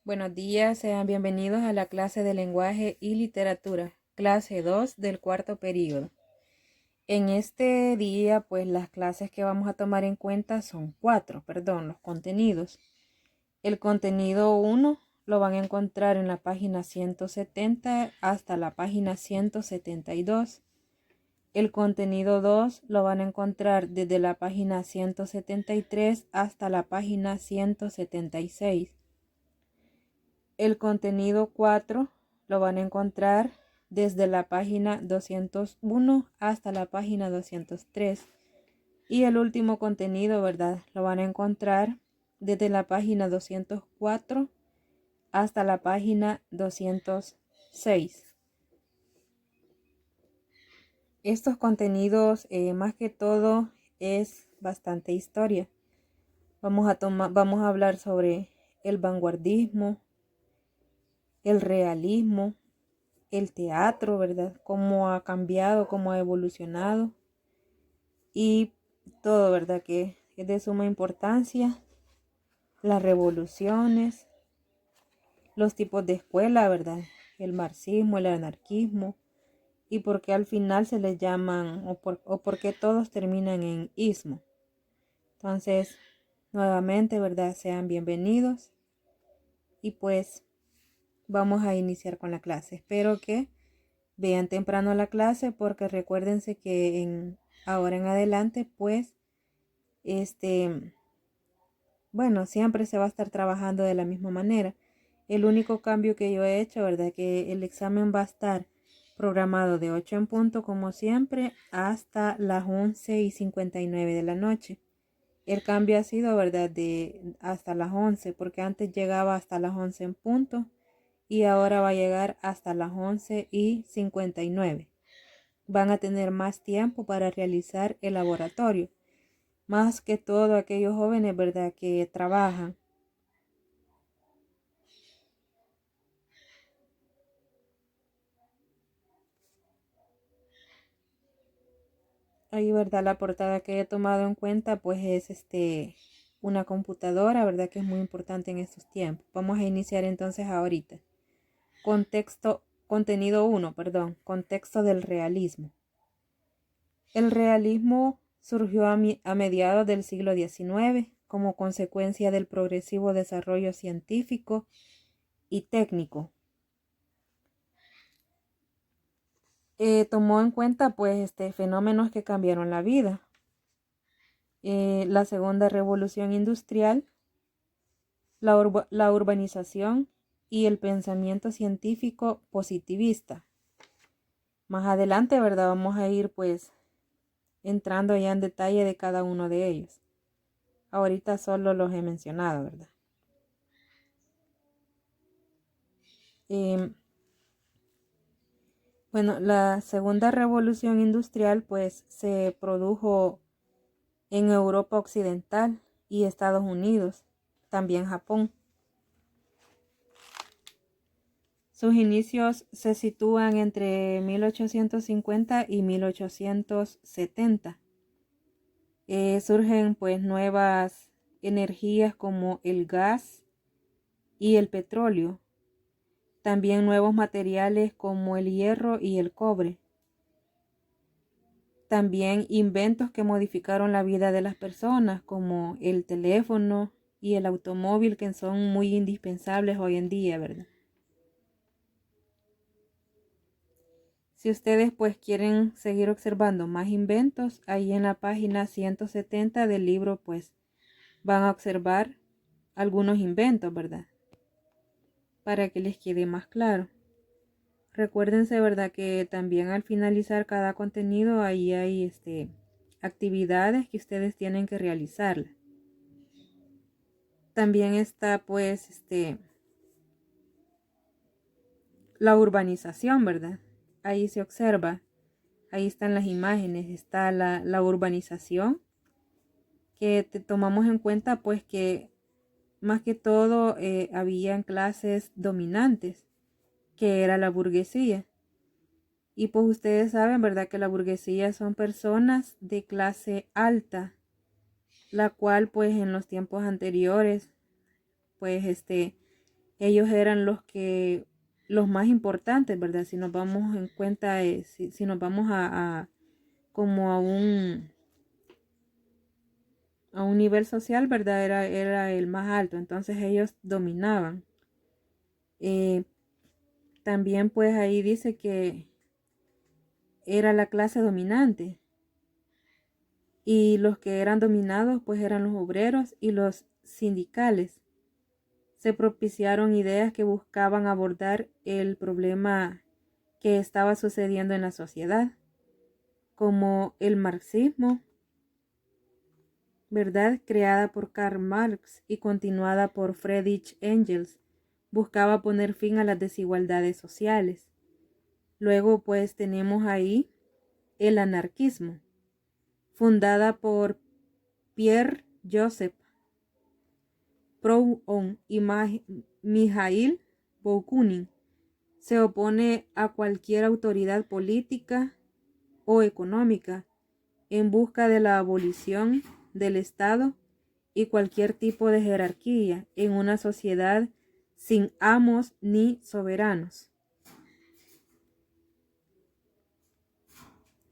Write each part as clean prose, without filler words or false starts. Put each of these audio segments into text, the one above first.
Buenos días, sean bienvenidos a la clase de lenguaje y literatura, clase 2 del cuarto período. En este día, pues las clases que vamos a tomar en cuenta son los contenidos. El contenido 1 lo van a encontrar en la página 170 hasta la página 172. El contenido 2 lo van a encontrar desde la página 173 hasta la página 176. El contenido 4 lo van a encontrar desde la página 201 hasta la página 203. Y el último contenido, ¿verdad? Lo van a encontrar desde la página 204 hasta la página 206. Estos contenidos, más que todo, es bastante historia. Vamos a hablar sobre el vanguardismo, el realismo, el teatro, ¿verdad? Cómo ha cambiado, cómo ha evolucionado y todo, ¿verdad? Que es de suma importancia. Las revoluciones, los tipos de escuela, ¿verdad? El marxismo, el anarquismo y por qué al final se les llaman o por qué todos terminan en ismo. Entonces, nuevamente, ¿verdad? Sean bienvenidos y pues vamos a iniciar con la clase. Espero que vean temprano la clase porque recuérdense que ahora en adelante pues siempre se va a estar trabajando de la misma manera. El único cambio que yo he hecho, ¿verdad? Que el examen va a estar programado de 8 en punto como siempre hasta las 11:59 de la noche. El cambio ha sido, ¿verdad? De hasta las 11 porque antes llegaba hasta las 11 en punto y ahora va a llegar hasta las 11:59. Van a tener más tiempo para realizar el laboratorio. Más que todo aquellos jóvenes, ¿verdad? Que trabajan. Ahí, ¿verdad? La portada que he tomado en cuenta, pues es una computadora, ¿verdad? Que es muy importante en estos tiempos. Vamos a iniciar entonces ahorita. Contenido 1, contexto del realismo. El realismo surgió a mediados del siglo XIX como consecuencia del progresivo desarrollo científico y técnico. Tomó en cuenta pues fenómenos que cambiaron la vida. La segunda revolución industrial, la urbanización y el pensamiento científico positivista. Más adelante, ¿verdad? Vamos a ir pues entrando ya en detalle de cada uno de ellos. Ahorita solo los he mencionado, ¿verdad? Bueno, la segunda revolución industrial pues se produjo en Europa Occidental y Estados Unidos, también Japón. Sus inicios se sitúan entre 1850 y 1870. Surgen pues nuevas energías como el gas y el petróleo. También nuevos materiales como el hierro y el cobre. También inventos que modificaron la vida de las personas como el teléfono y el automóvil, que son muy indispensables hoy en día, ¿verdad? Si ustedes pues quieren seguir observando más inventos, ahí en la página 170 del libro pues van a observar algunos inventos, ¿verdad? Para que les quede más claro. Recuérdense, ¿verdad? Que también al finalizar cada contenido ahí hay actividades que ustedes tienen que realizar. También está pues la urbanización, ¿verdad? Ahí se observa, ahí están las imágenes, está la urbanización que tomamos en cuenta pues que más que todo habían clases dominantes, que era la burguesía. Y pues ustedes saben, ¿verdad? Que la burguesía son personas de clase alta, la cual pues en los tiempos anteriores pues Ellos eran los más importantes, ¿verdad? Si nos vamos en cuenta, si nos vamos como a un nivel social, ¿verdad? Era el más alto, entonces ellos dominaban. También pues ahí dice que era la clase dominante y los que eran dominados pues eran los obreros y los sindicales. Se propiciaron ideas que buscaban abordar el problema que estaba sucediendo en la sociedad, como el marxismo, ¿verdad? Creada por Karl Marx y continuada por Friedrich Engels, buscaba poner fin a las desigualdades sociales. Luego pues tenemos ahí el anarquismo, fundada por Pierre Joseph Proudhon y Mikhail Bakunin. Se opone a cualquier autoridad política o económica en busca de la abolición del Estado y cualquier tipo de jerarquía en una sociedad sin amos ni soberanos.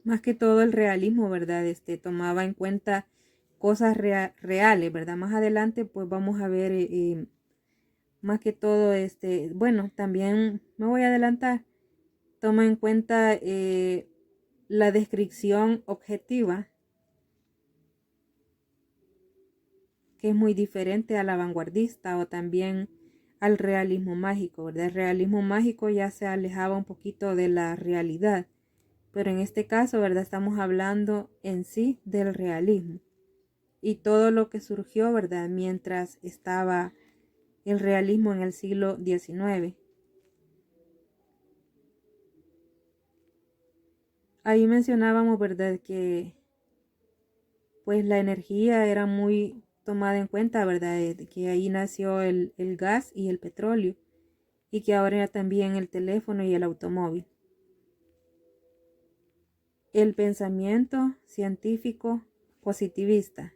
Más que todo el realismo, ¿verdad? Tomaba en cuenta cosas reales, ¿verdad? Más adelante pues vamos a ver más que todo, bueno, también me voy a adelantar. Toma en cuenta la descripción objetiva, que es muy diferente a la vanguardista o también al realismo mágico, ¿verdad? El realismo mágico ya se alejaba un poquito de la realidad, pero en este caso, ¿verdad? Estamos hablando en sí del realismo y todo lo que surgió, ¿verdad? Mientras estaba el realismo en el siglo XIX. Ahí mencionábamos, ¿verdad? Que pues la energía era muy tomada en cuenta, ¿verdad? Que ahí nació el gas y el petróleo y que ahora también el teléfono y el automóvil. El pensamiento científico positivista,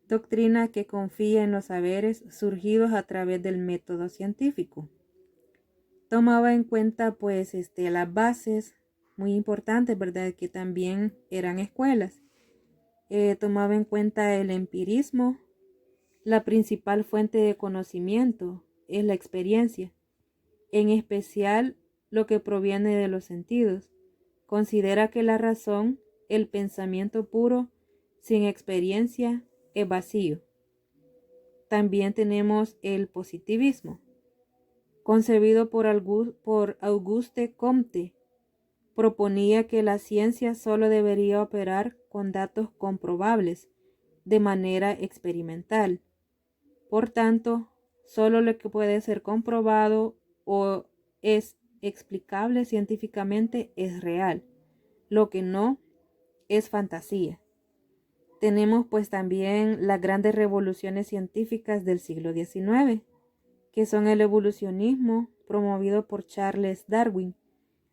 doctrina que confía en los saberes surgidos a través del método científico. Tomaba en cuenta pues las bases muy importantes, ¿verdad? Que también eran escuelas. Tomaba en cuenta el empirismo. La principal fuente de conocimiento es la experiencia, en especial lo que proviene de los sentidos. Considera que la razón, el pensamiento puro, sin experiencia, es vacío. También tenemos el positivismo, concebido por Auguste Comte. Proponía que la ciencia solo debería operar con datos comprobables de manera experimental. Por tanto, solo lo que puede ser comprobado o es explicable científicamente es real. Lo que no es fantasía. Tenemos pues también las grandes revoluciones científicas del siglo XIX, que son el evolucionismo promovido por Charles Darwin.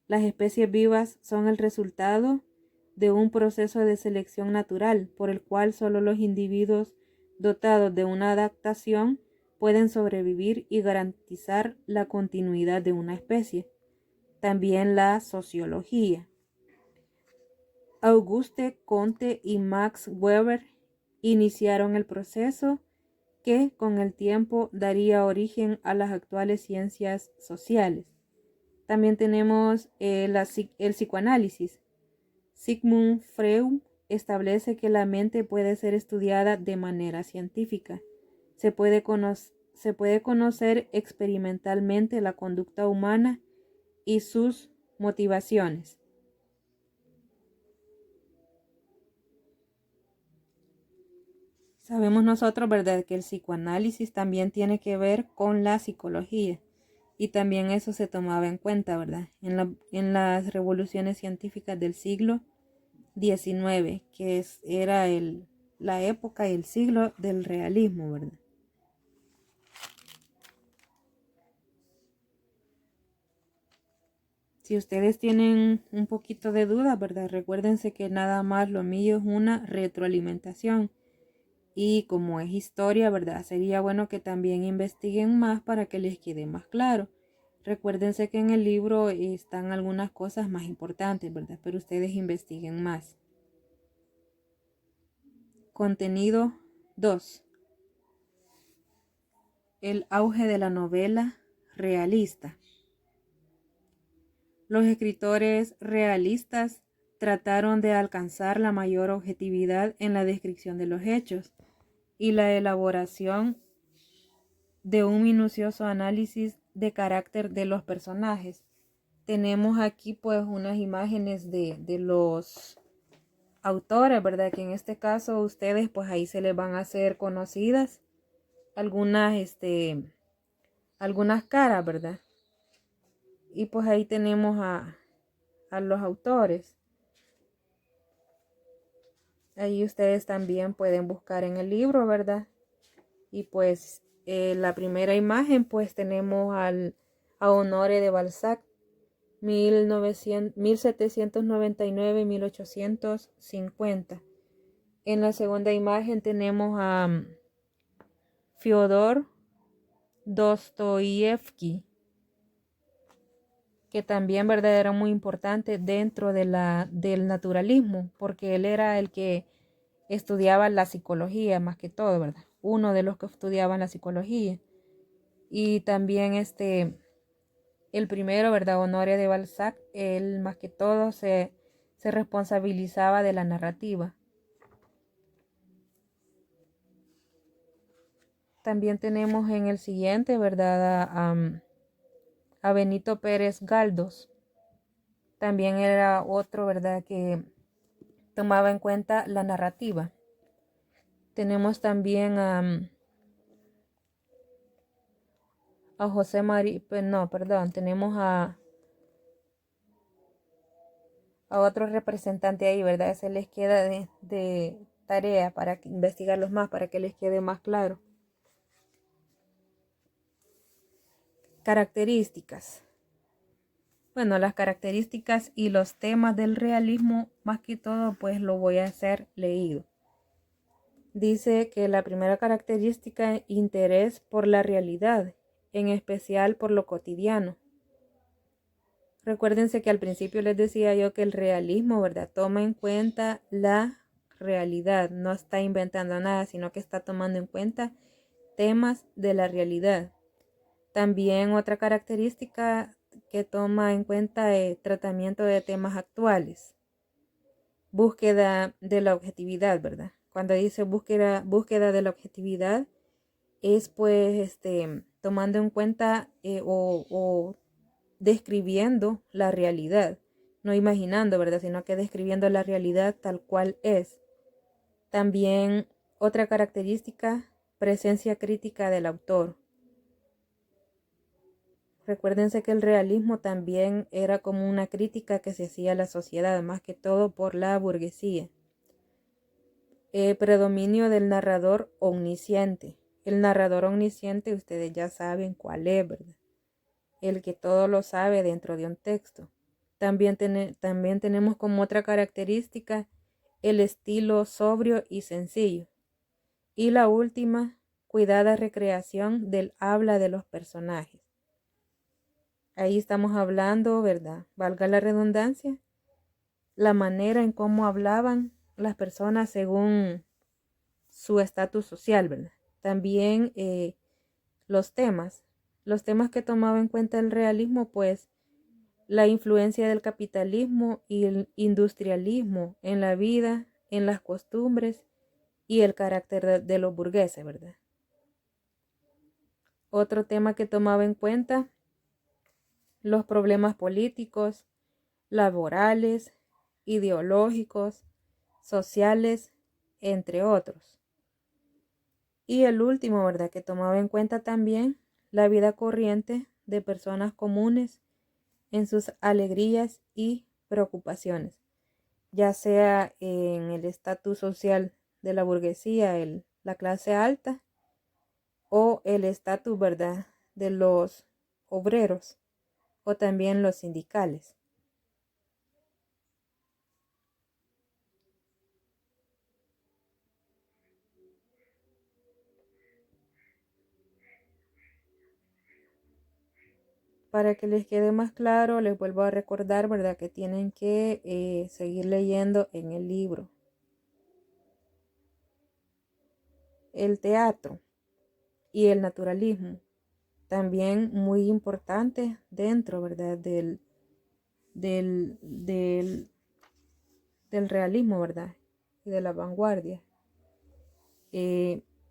Las especies vivas son el resultado de un proceso de selección natural por el cual solo los individuos dotados de una adaptación pueden sobrevivir y garantizar la continuidad de una especie. También la sociología. Auguste Comte y Max Weber iniciaron el proceso que con el tiempo daría origen a las actuales ciencias sociales. También tenemos el psicoanálisis. Sigmund Freud establece que la mente puede ser estudiada de manera científica. Se puede conocer experimentalmente la conducta humana y sus motivaciones. Sabemos nosotros, ¿verdad?, que el psicoanálisis también tiene que ver con la psicología y también eso se tomaba en cuenta, ¿verdad?, en las revoluciones científicas del siglo XIX, que era la época y el siglo del realismo, ¿verdad? Si ustedes tienen un poquito de duda, ¿verdad? Recuérdense que nada más lo mío es una retroalimentación Y como es historia, ¿verdad? Sería bueno que también investiguen más para que les quede más claro. Recuérdense que en el libro están algunas cosas más importantes, ¿verdad? Pero ustedes investiguen más. Contenido 2. El auge de la novela realista. Los escritores realistas trataron de alcanzar la mayor objetividad en la descripción de los hechos y la elaboración de un minucioso análisis de carácter de los personajes. Tenemos aquí pues unas imágenes de los autores, ¿verdad? Que en este caso ustedes pues ahí se les van a hacer conocidas algunas caras, ¿verdad? Y pues ahí tenemos a los autores. Ahí ustedes también pueden buscar en el libro, ¿verdad? Y pues la primera imagen pues tenemos a Honoré de Balzac, 1799-1850. En la segunda imagen tenemos a Fyodor Dostoyevsky, que también, ¿verdad?, era muy importante dentro del naturalismo, porque él era el que estudiaba la psicología más que todo, ¿verdad? Uno de los que estudiaban la psicología. Y también el primero, ¿verdad?, Honoré de Balzac, él más que todo se responsabilizaba de la narrativa. También tenemos en el siguiente, ¿verdad?, a Benito Pérez Galdós. También era otro, ¿verdad?, que tomaba en cuenta la narrativa. Tenemos también a José María, no, perdón, tenemos a otro representante ahí, ¿verdad? Se les queda de tarea para investigarlos más, para que les quede más claro. Características. Bueno, las características y los temas del realismo, más que todo, pues lo voy a hacer leído. Dice que la primera característica, interés por la realidad, en especial por lo cotidiano. Recuérdense que al principio les decía yo que el realismo, ¿verdad?, toma en cuenta la realidad, no está inventando nada, sino que está tomando en cuenta temas de la realidad. También otra característica que toma en cuenta el tratamiento de temas actuales. Búsqueda de la objetividad, ¿verdad? Cuando dice búsqueda de la objetividad, es pues tomando en cuenta o describiendo la realidad, no imaginando, ¿verdad?, sino que describiendo la realidad tal cual es. También otra característica, presencia crítica del autor. Recuérdense que el realismo también era como una crítica que se hacía a la sociedad, más que todo por la burguesía. Predominio del narrador omnisciente. El narrador omnisciente, ustedes ya saben cuál es, ¿verdad? El que todo lo sabe dentro de un texto. También tenemos como otra característica el estilo sobrio y sencillo. Y la última, cuidada recreación del habla de los personajes. Ahí estamos hablando, ¿verdad?, valga la redundancia, la manera en cómo hablaban las personas según su estatus social, ¿verdad? También los temas que tomaba en cuenta el realismo, pues la influencia del capitalismo y el industrialismo en la vida, en las costumbres y el carácter de los burgueses, ¿verdad? Otro tema que tomaba en cuenta, los problemas políticos, laborales, ideológicos, sociales, entre otros. Y el último, ¿verdad?, que tomaba en cuenta también la vida corriente de personas comunes en sus alegrías y preocupaciones, ya sea en el estatus social de la burguesía, la clase alta, o el estatus, ¿verdad?, de los obreros o también los sindicales. Para que les quede más claro, les vuelvo a recordar, ¿verdad?, que tienen que seguir leyendo en el libro. El teatro y el naturalismo, también muy importante dentro, ¿verdad?, del realismo, ¿verdad?, y de la vanguardia.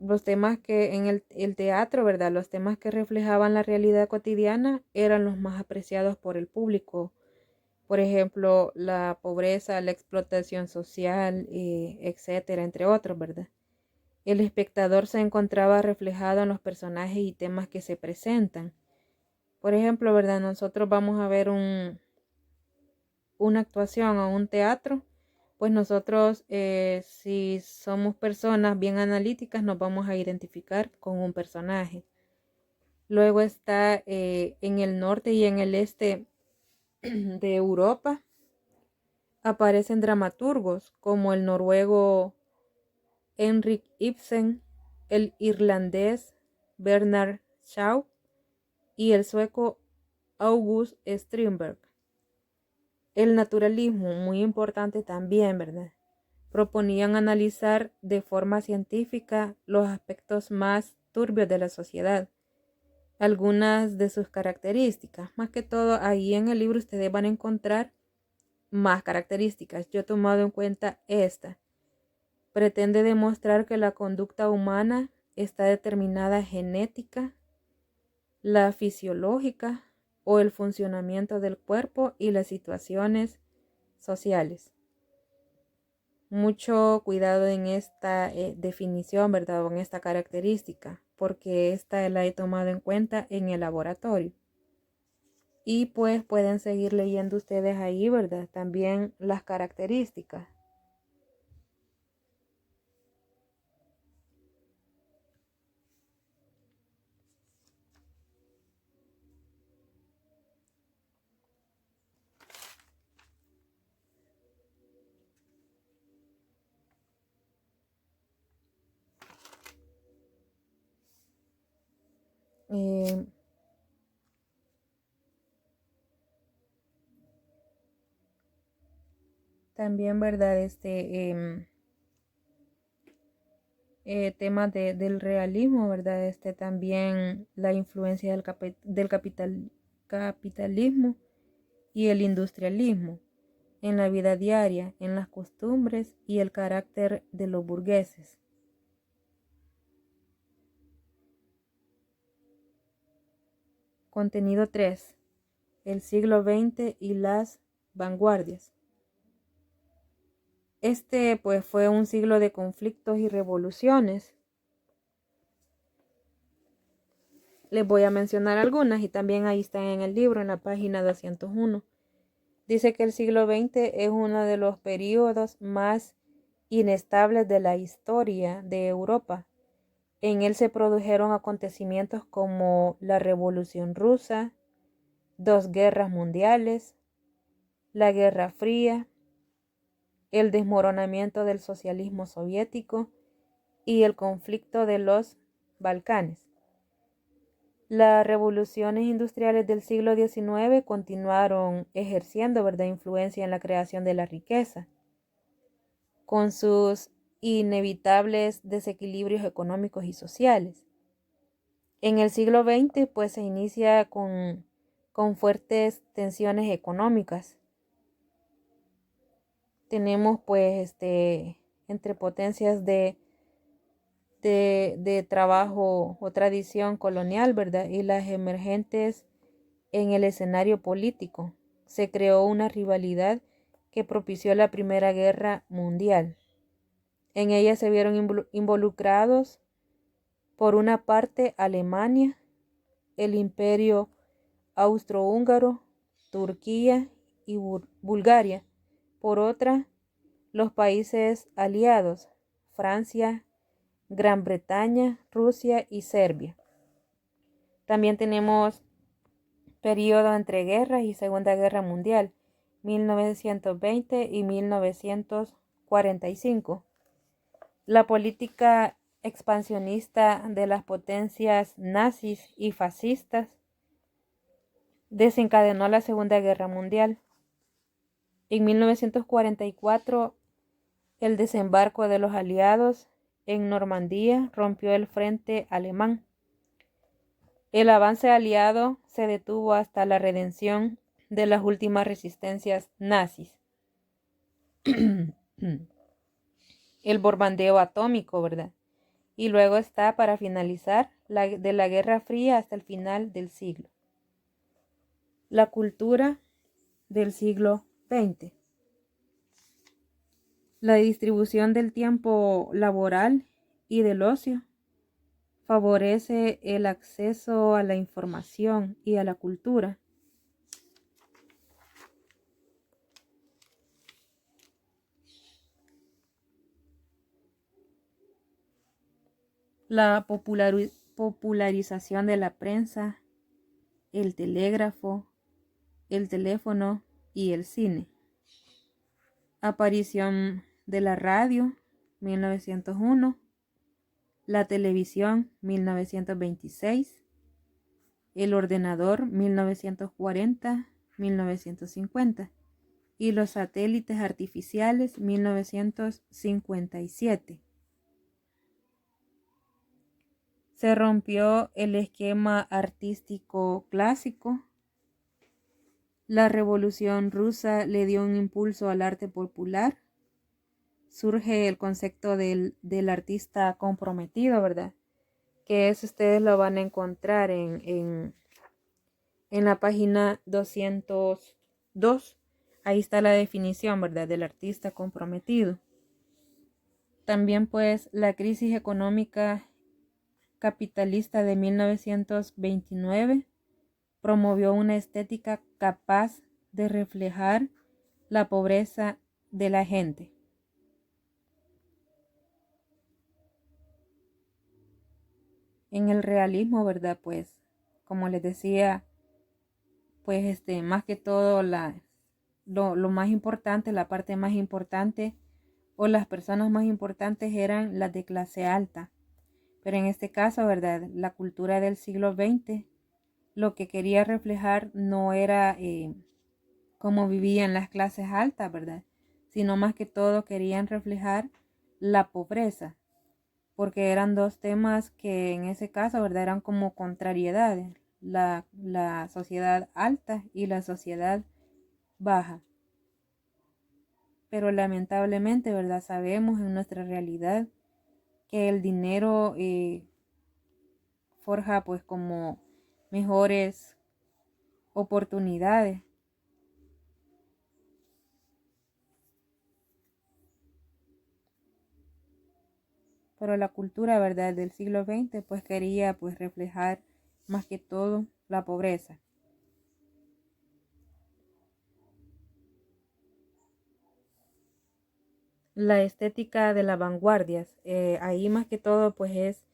Los temas que en el teatro, ¿verdad?, los temas que reflejaban la realidad cotidiana eran los más apreciados por el público. Por ejemplo, la pobreza, la explotación social, etcétera, entre otros, ¿verdad? El espectador se encontraba reflejado en los personajes y temas que se presentan. Por ejemplo, ¿verdad?, nosotros vamos a ver una actuación o un teatro, pues nosotros, si somos personas bien analíticas, nos vamos a identificar con un personaje. Luego está en el norte y en el este de Europa, aparecen dramaturgos como el noruego Henrik Ibsen, el irlandés Bernard Shaw y el sueco August Strindberg. El naturalismo, muy importante también, ¿verdad? Proponían analizar de forma científica los aspectos más turbios de la sociedad. Algunas de sus características, más que todo ahí en el libro ustedes van a encontrar más características. Yo he tomado en cuenta esta. Pretende demostrar que la conducta humana está determinada genética, la fisiológica o el funcionamiento del cuerpo y las situaciones sociales. Mucho cuidado en esta definición, ¿verdad? O en esta característica, porque esta la he tomado en cuenta en el laboratorio. Y pues pueden seguir leyendo ustedes ahí, ¿verdad?, también las características. Eh, También, ¿verdad?, temas del realismo, ¿verdad? También la influencia del capitalismo y el industrialismo en la vida diaria, en las costumbres y el carácter de los burgueses. Contenido 3. El siglo XX y las vanguardias. Pues fue un siglo de conflictos y revoluciones. Les voy a mencionar algunas y también ahí están en el libro, en la página 201. Dice que el siglo XX es uno de los periodos más inestables de la historia de Europa. En él se produjeron acontecimientos como la Revolución Rusa, 2 guerras mundiales, la Guerra Fría, el desmoronamiento del socialismo soviético y el conflicto de los Balcanes. Las revoluciones industriales del siglo XIX continuaron ejerciendo, ¿verdad?, influencia en la creación de la riqueza, con sus inevitables desequilibrios económicos y sociales. En el siglo XX, pues se inicia con fuertes tensiones económicas. Tenemos pues entre potencias de trabajo o tradición colonial, ¿verdad?, y las emergentes en el escenario político. Se creó una rivalidad que propició la Primera Guerra Mundial. En ella se vieron involucrados, por una parte, Alemania, el Imperio Austrohúngaro, Turquía y Bulgaria. Por otra, los países aliados, Francia, Gran Bretaña, Rusia y Serbia. También tenemos periodo entre guerras y Segunda Guerra Mundial, 1920 y 1945. La política expansionista de las potencias nazis y fascistas desencadenó la Segunda Guerra Mundial. En 1944, el desembarco de los aliados en Normandía rompió el frente alemán. El avance aliado se detuvo hasta la redención de las últimas resistencias nazis. El bombardeo atómico, ¿verdad? Y luego está, para finalizar, de la Guerra Fría hasta el final del siglo. La cultura del siglo XX. La distribución del tiempo laboral y del ocio favorece el acceso a la información y a la cultura. La popularización de la prensa, el telégrafo, el teléfono y el cine. Aparición de la radio, 1901. La televisión, 1926. El ordenador, 1940-1950. Y los satélites artificiales, 1957. Se rompió el esquema artístico clásico. La Revolución Rusa le dio un impulso al arte popular. Surge el concepto del artista comprometido, ¿verdad? Que eso ustedes lo van a encontrar en la página 202. Ahí está la definición, ¿verdad? Del artista comprometido. También pues la crisis económica capitalista de 1929 promovió una estética capaz de reflejar la pobreza de la gente. En el realismo, ¿verdad? Pues, como les decía, pues más que todo lo más importante, la parte más importante o las personas más importantes eran las de clase alta. Pero en este caso, ¿verdad? La cultura del siglo XX lo que quería reflejar no era cómo vivían las clases altas, ¿verdad? Sino más que todo querían reflejar la pobreza, porque eran dos temas que en ese caso, ¿verdad? Eran como contrariedades, la sociedad alta y la sociedad baja. Pero lamentablemente, ¿verdad? Sabemos en nuestra realidad que el dinero forja pues como mejores oportunidades. Pero la cultura, ¿verdad? Del siglo XX pues quería pues reflejar más que todo la pobreza. La estética de las vanguardias, ahí más que todo pues es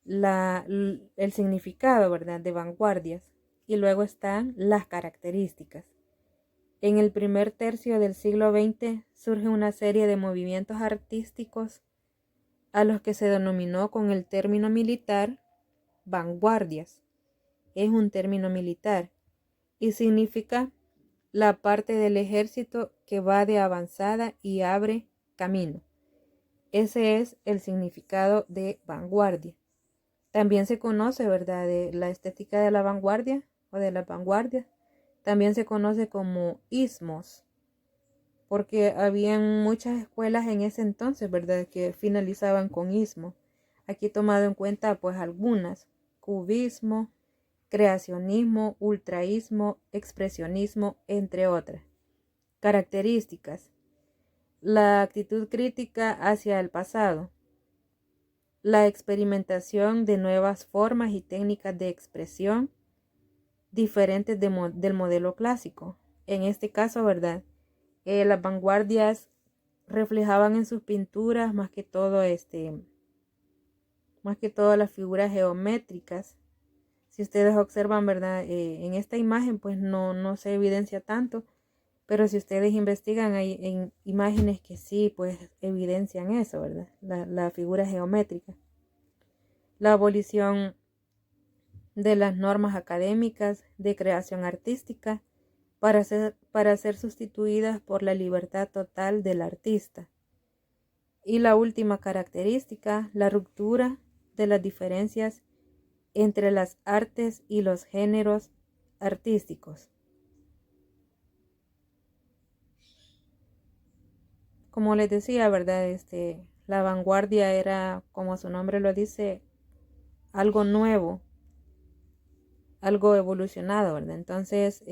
el significado, ¿verdad? De vanguardias. Y luego están las características. En el primer tercio del siglo XX surge una serie de movimientos artísticos a los que se denominó con el término militar vanguardias. Es un término militar y significa la parte del ejército que va de avanzada y abre camino. Ese es el significado de vanguardia. También se conoce, ¿verdad?, de la estética de la vanguardia o de la vanguardia. También se conoce como ismos, porque habían muchas escuelas en ese entonces, ¿verdad?, que finalizaban con ismo. Aquí he tomado en cuenta pues algunas: cubismo, creacionismo, ultraísmo, expresionismo, entre otras. Características: la actitud crítica hacia el pasado, la experimentación de nuevas formas y técnicas de expresión diferentes del modelo clásico. En este caso, ¿verdad?, las vanguardias reflejaban en sus pinturas más que todo las figuras geométricas. Si ustedes observan, ¿verdad?, en esta imagen pues no se evidencia tanto, pero si ustedes investigan hay en imágenes que sí pues evidencian eso, ¿verdad?, la figura geométrica. La abolición de las normas académicas de creación artística para ser sustituidas por la libertad total del artista. Y la última característica, la ruptura de las diferencias entre las artes y los géneros artísticos. Como les decía, ¿verdad? La vanguardia era, como su nombre lo dice, algo nuevo, algo evolucionado, ¿verdad? Entonces,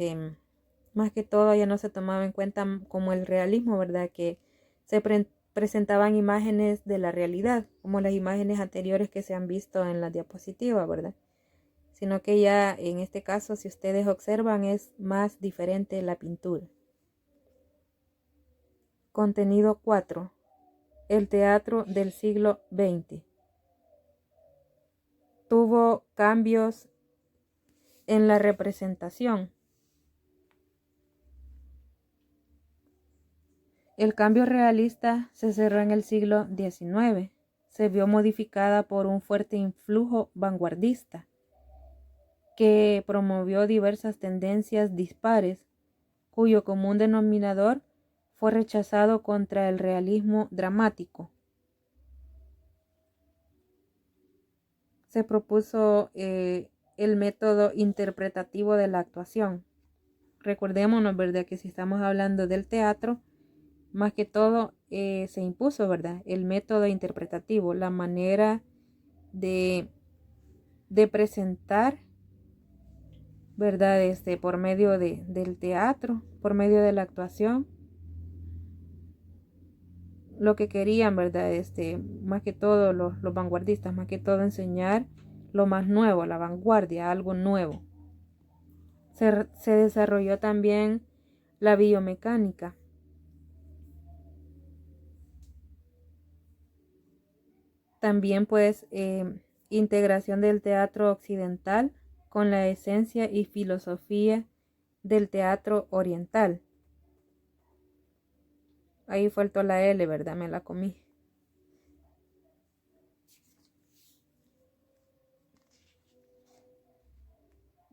más que todo ya no se tomaba en cuenta como el realismo, ¿verdad? Que se presentaban imágenes de la realidad, como las imágenes anteriores que se han visto en la diapositiva, ¿verdad? Sino que ya en este caso, si ustedes observan, es más diferente la pintura. Contenido 4. El teatro del siglo XX. Tuvo cambios en la representación. El cambio realista se cerró en el siglo XIX. Se vio modificada por un fuerte influjo vanguardista que promovió diversas tendencias dispares, cuyo común denominador fue rechazado contra el realismo dramático. Se propuso el método interpretativo de la actuación. Recordémonos, ¿verdad?, que si estamos hablando del teatro, más que todo se impuso, ¿verdad?, el método interpretativo, la manera de presentar, ¿verdad?, por medio del teatro, por medio de la actuación, lo que querían, ¿verdad?, más que todo los vanguardistas, más que todo enseñar lo más nuevo, la vanguardia, algo nuevo. Se desarrolló también la biomecánica. También pues integración del teatro occidental con la esencia y filosofía del teatro oriental. Ahí faltó la L, ¿verdad? Me la comí.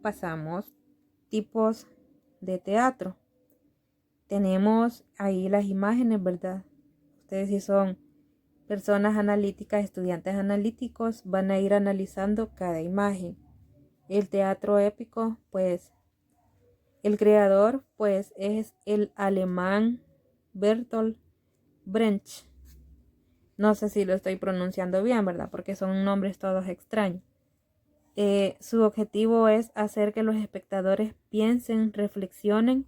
Pasamos tipos de teatro. Tenemos ahí las imágenes, ¿verdad? Ustedes si son personas analíticas, estudiantes analíticos, van a ir analizando cada imagen. El teatro épico, pues, el creador, pues, es el alemán Bertolt Brecht. No sé si lo estoy pronunciando bien, ¿verdad? Porque son nombres todos extraños. Su objetivo es hacer que los espectadores piensen, reflexionen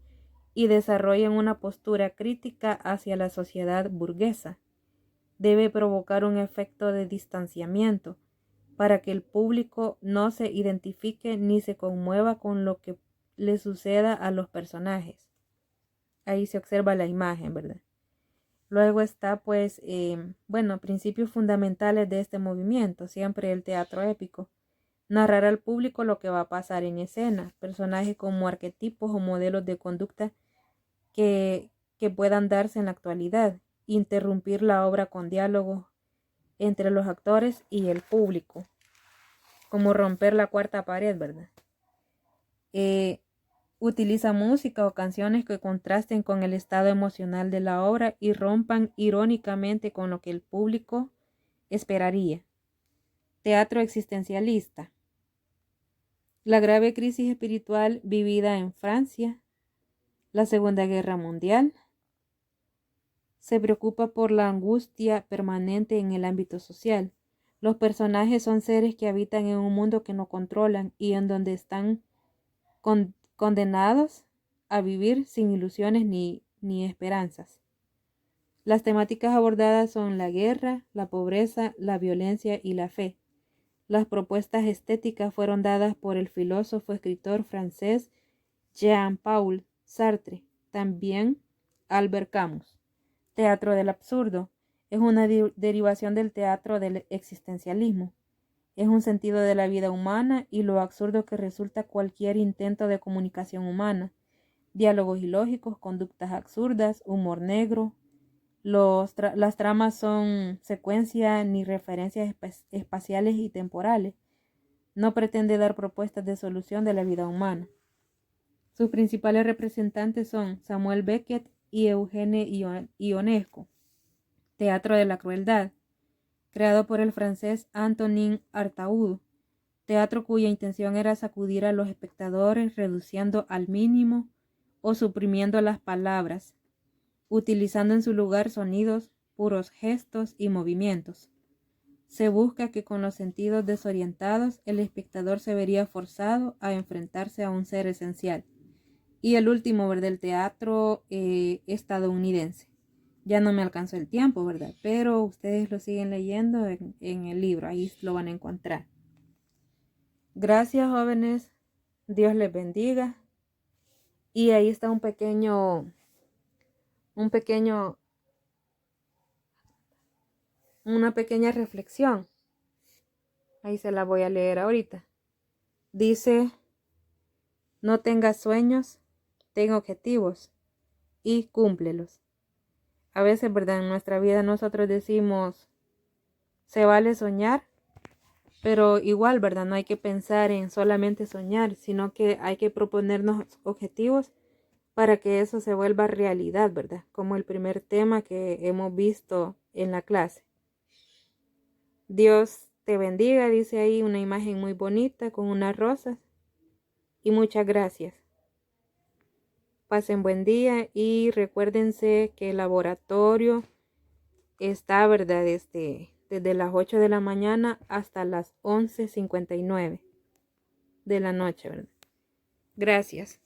y desarrollen una postura crítica hacia la sociedad burguesa. Debe provocar un efecto de distanciamiento para que el público no se identifique ni se conmueva con lo que le suceda a los personajes. Ahí se observa la imagen, ¿verdad? Luego está, pues, principios fundamentales de este movimiento, siempre el teatro épico. Narrar al público lo que va a pasar en escena, personajes como arquetipos o modelos de conducta que puedan darse en la actualidad, interrumpir la obra con diálogos entre los actores y el público, como romper la cuarta pared, ¿verdad? Utiliza música o canciones que contrasten con el estado emocional de la obra y rompan irónicamente con lo que el público esperaría. Teatro existencialista. La grave crisis espiritual vivida en Francia, la Segunda Guerra Mundial, se preocupa por la angustia permanente en el ámbito social. Los personajes son seres que habitan en un mundo que no controlan y en donde están condenados a vivir sin ilusiones ni esperanzas. Las temáticas abordadas son la guerra, la pobreza, la violencia y la fe. Las propuestas estéticas fueron dadas por el filósofo escritor francés Jean-Paul Sartre, también Albert Camus. Teatro del absurdo es una derivación del teatro del existencialismo. Es un sentido de la vida humana y lo absurdo que resulta cualquier intento de comunicación humana. Diálogos ilógicos, conductas absurdas, humor negro. Las tramas son secuencias ni referencias espaciales y temporales. No pretende dar propuestas de solución de la vida humana. Sus principales representantes son Samuel Beckett y Eugene Ionesco. Teatro de la crueldad, creado por el francés Antonin Artaud, teatro cuya intención era sacudir a los espectadores reduciendo al mínimo o suprimiendo las palabras, utilizando en su lugar sonidos, puros gestos y movimientos. Se busca que con los sentidos desorientados el espectador se vería forzado a enfrentarse a un ser esencial. Y el último, ¿verdad? El teatro estadounidense. Ya no me alcanzó el tiempo, ¿verdad? Pero ustedes lo siguen leyendo en el libro, ahí lo van a encontrar. Gracias, jóvenes. Dios les bendiga. Y ahí está una pequeña reflexión. Ahí se la voy a leer ahorita. Dice, no tengas sueños, ten objetivos y cúmplelos. A veces, ¿verdad? En nuestra vida nosotros decimos, se vale soñar, pero igual, ¿verdad? No hay que pensar en solamente soñar, sino que hay que proponernos objetivos para que eso se vuelva realidad, ¿verdad? Como el primer tema que hemos visto en la clase. Dios te bendiga, dice ahí una imagen muy bonita con unas rosas. Y muchas gracias. Pasen buen día y recuérdense que el laboratorio está, ¿verdad? Desde las 8 de la mañana hasta las 11:59 de la noche, ¿verdad? Gracias.